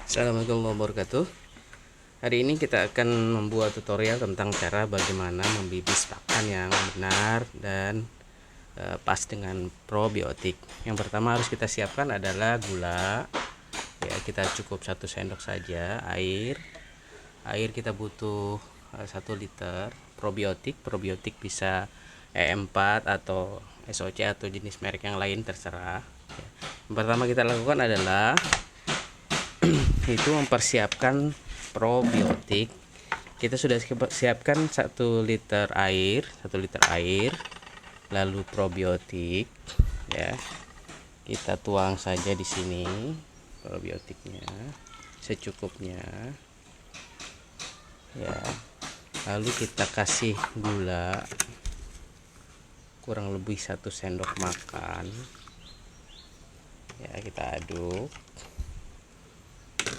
Assalamualaikum warahmatullahi wabarakatuh. Hari ini kita akan membuat tutorial tentang cara bagaimana membibis pakan yang benar dan pas dengan probiotik. Yang pertama harus kita siapkan adalah gula. Ya, kita cukup 1 sendok saja. Air kita butuh 1 liter. Probiotik bisa E4 atau SOC atau jenis merek yang lain terserah. Yang pertama kita lakukan adalah itu mempersiapkan probiotik. Kita sudah siapkan 1 liter air, lalu probiotik ya. Kita tuang saja di sini probiotiknya secukupnya ya. Lalu kita kasih gula kurang lebih 1 sendok makan ya, kita aduk.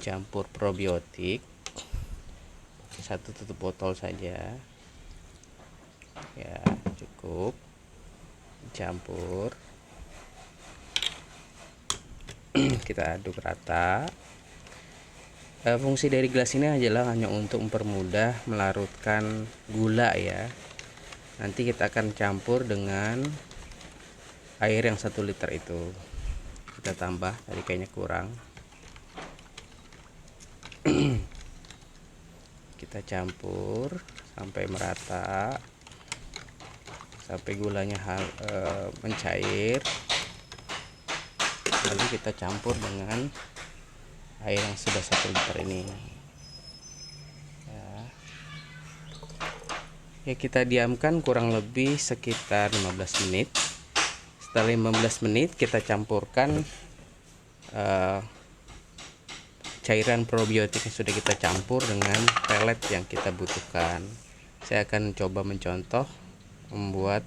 Campur probiotik 1 tutup botol saja ya, cukup campur. Kita aduk rata. Fungsi dari gelas ini adalah hanya untuk mempermudah melarutkan gula ya. Nanti kita akan campur dengan air yang 1 liter itu. Kita tambah, tadi kayaknya kurang. Kita campur sampai merata, sampai gulanya mencair. Lalu kita campur dengan air yang sudah 1 liter ini ya. Kita diamkan kurang lebih sekitar 15 menit. Setelah 15 menit kita campurkan cairan probiotik yang sudah kita campur dengan pelet yang kita butuhkan. Saya akan coba mencontoh membuat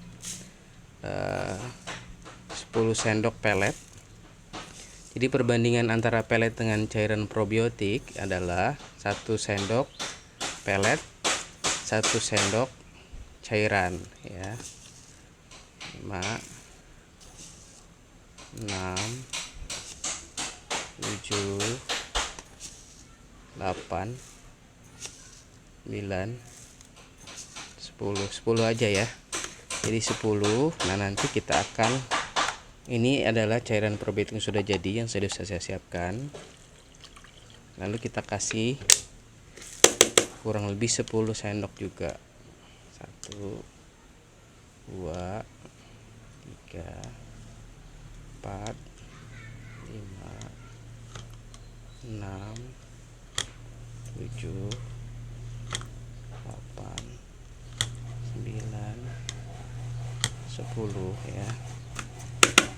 10 sendok pelet. Jadi perbandingan antara pelet dengan cairan probiotik adalah 1 sendok pelet, 1 sendok cairan ya. 5, 6, 7, 8, 9, 10 aja ya. Jadi 10. Nah, nanti kita akan, ini adalah cairan probiotik yang sudah jadi, yang sudah saya siapkan. Lalu kita kasih kurang lebih 10 sendok juga. 1, 2, 3, 4, 5, 6, 7, 8, 9, 10 ya.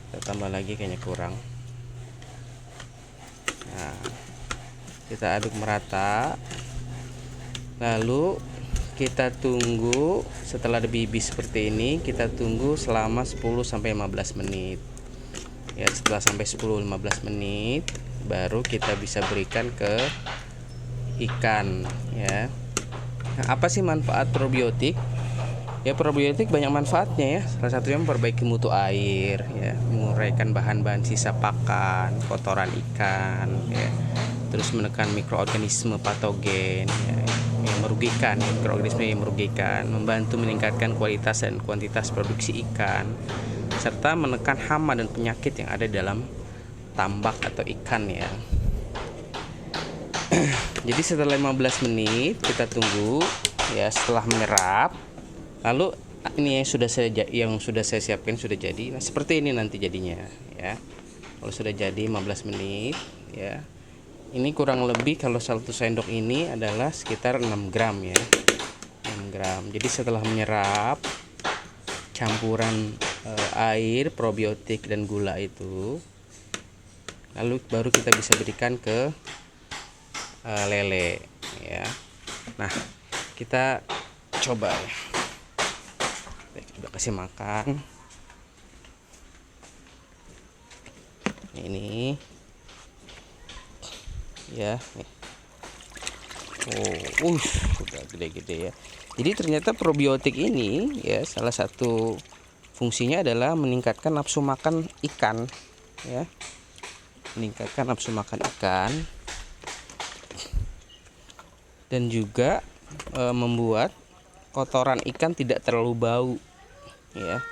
Kita tambah lagi, kayaknya kurang. Nah, kita aduk merata. Lalu kita tunggu. Setelah dibibis seperti ini, kita tunggu selama 10-15 menit ya. Setelah sampai 10-15 menit baru kita bisa berikan ke ikan ya. Nah, apa sih manfaat probiotik? Ya, probiotik banyak manfaatnya ya. Salah satunya memperbaiki mutu air ya, menguraikan bahan-bahan sisa pakan, kotoran ikan ya. Terus menekan mikroorganisme patogen ya, yang merugikan, mikroorganisme yang merugikan, membantu meningkatkan kualitas dan kuantitas produksi ikan, serta menekan hama dan penyakit yang ada dalam tambak atau ikan ya. Jadi setelah 15 menit kita tunggu ya, setelah menyerap. Lalu ini yang sudah saya siapkan sudah jadi. Nah, seperti ini nanti jadinya ya. Kalau sudah jadi 15 menit ya. Ini kurang lebih, kalau 1 sendok ini adalah sekitar 6 gram ya. 6 gram. Jadi setelah menyerap campuran air, probiotik dan gula itu, lalu baru kita bisa berikan ke lele ya. Nah, kita coba ya. Udah kasih makan. Ini ya. Udah gede-gede ya. Jadi ternyata probiotik ini ya, salah satu fungsinya adalah meningkatkan nafsu makan ikan ya. Meningkatkan nafsu makan ikan. dan juga membuat kotoran ikan tidak terlalu bau ya.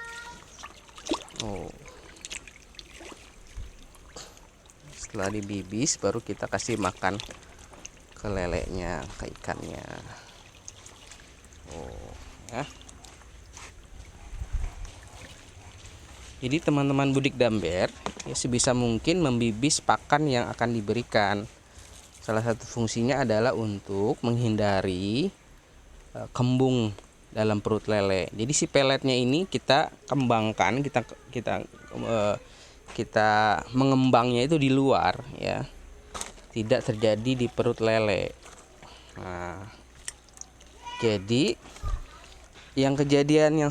Setelah dibibis baru kita kasih makan ke lelenya, ke ikannya. Ya. Jadi teman-teman budik damber ya, sebisa mungkin membibis pakan yang akan diberikan. Salah satu fungsinya adalah untuk menghindari kembung dalam perut lele. Jadi si peletnya ini kita kembangkan, kita mengembangnya itu di luar ya, tidak terjadi di perut lele. Nah, jadi yang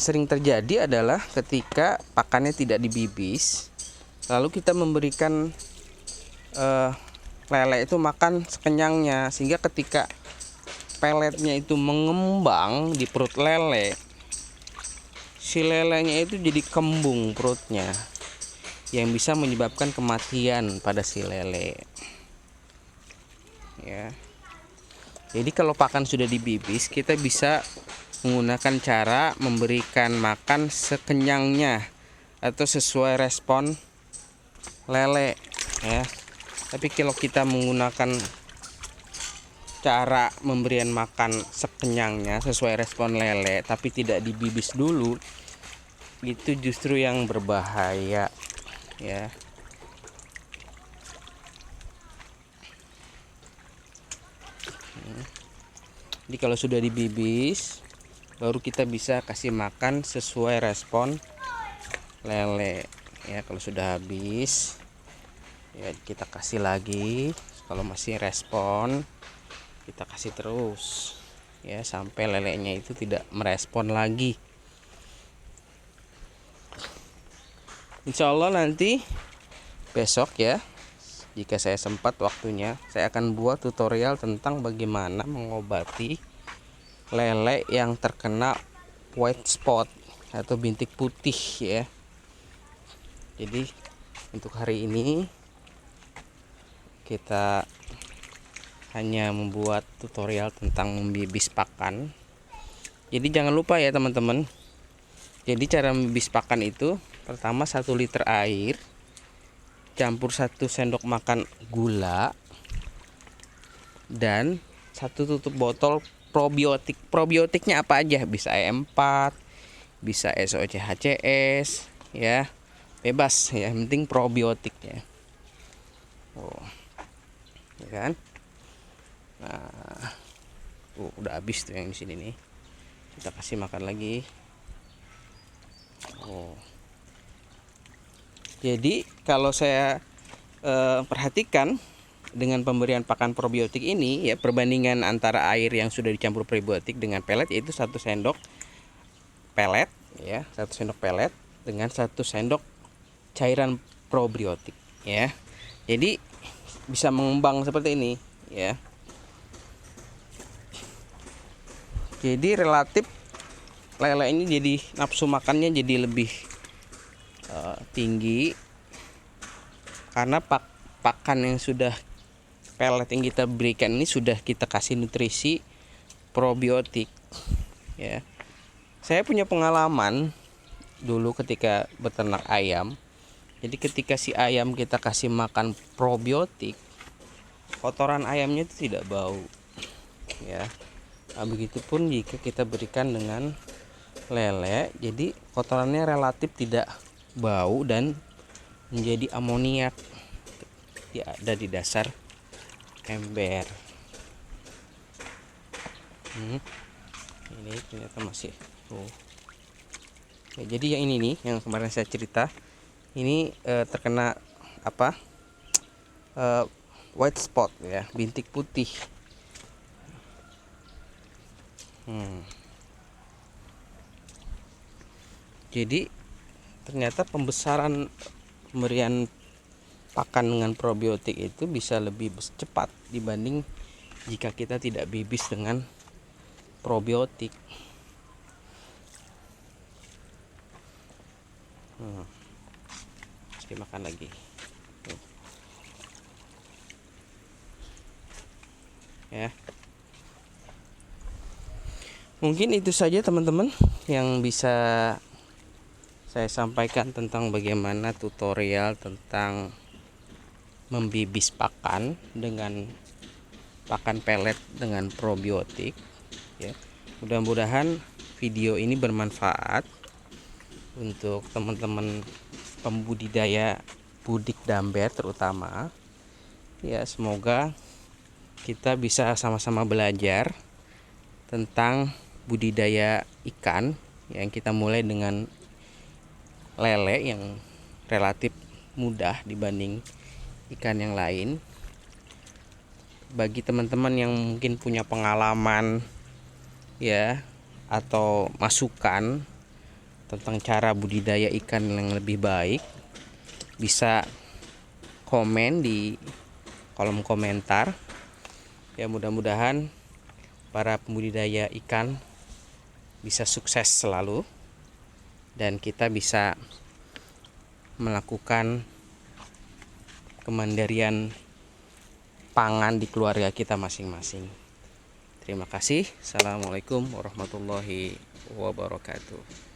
sering terjadi adalah ketika pakannya tidak dibibis, lalu kita memberikan lele itu makan sekenyangnya, sehingga ketika peletnya itu mengembang di perut lele, si lelenya itu jadi kembung perutnya, yang bisa menyebabkan kematian pada si lele ya. Jadi kalau pakan sudah dibibis, kita bisa menggunakan cara memberikan makan sekenyangnya atau sesuai respon lele ya. Tapi kalau kita menggunakan cara memberian makan sekenyangnya sesuai respon lele tapi tidak dibibis dulu, itu justru yang berbahaya ya. Jadi kalau sudah dibibis baru kita bisa kasih makan sesuai respon lele ya. Kalau sudah habis ya kita kasih lagi, kalau masih respon kita kasih terus ya sampai lelenya itu tidak merespon lagi. Insya Allah nanti besok ya, jika saya sempat waktunya, saya akan buat tutorial tentang bagaimana mengobati lele yang terkena white spot atau bintik putih ya. Jadi untuk hari ini kita hanya membuat tutorial tentang membibis pakan. Jadi jangan lupa ya teman-teman. Jadi cara membibis pakan itu, pertama 1 liter air campur 1 sendok makan gula dan 1 tutup botol probiotik. Probiotiknya apa aja, bisa E4, bisa SOCHCS ya, bebas ya, yang penting probiotik ya. Ya kan? Nah, udah habis tuh yang di sini nih. Kita kasih makan lagi. Jadi kalau saya perhatikan dengan pemberian pakan probiotik ini ya, perbandingan antara air yang sudah dicampur probiotik dengan pelet yaitu 1 sendok pelet ya, 1 sendok pelet dengan 1 sendok cairan probiotik ya. Jadi bisa mengembang seperti ini ya. Jadi relatif lele ini jadi nafsu makannya jadi lebih tinggi karena pakan yang sudah pelet yang kita berikan ini sudah kita kasih nutrisi probiotik ya. Saya punya pengalaman dulu ketika beternak ayam. Jadi ketika si ayam kita kasih makan probiotik, kotoran ayamnya itu tidak bau ya. Nah, begitupun jika kita berikan dengan lele, jadi kotorannya relatif tidak bau dan menjadi amoniak ada di dasar ember. Ini ternyata masih ya, jadi yang ini nih yang kemarin saya cerita ini terkena apa white spot ya, bintik putih. Jadi ternyata pembesaran pemberian pakan dengan probiotik itu bisa lebih cepat dibanding jika kita tidak bibis dengan probiotik. Mesti makan lagi. Ya. Mungkin itu saja teman-teman yang bisa saya sampaikan tentang bagaimana tutorial tentang membibis pakan dengan pakan pelet dengan probiotik ya. Mudah-mudahan video ini bermanfaat untuk teman-teman pembudidaya budik damber terutama ya. Semoga kita bisa sama-sama belajar tentang budidaya ikan yang kita mulai dengan lele yang relatif mudah dibanding ikan yang lain. Bagi teman-teman yang mungkin punya pengalaman ya atau masukan tentang cara budidaya ikan yang lebih baik, bisa komen di kolom komentar ya. Mudah-mudahan para pembudidaya ikan bisa sukses selalu dan kita bisa melakukan kemandirian pangan di keluarga kita masing-masing. Terima kasih. Assalamualaikum warahmatullahi wabarakatuh.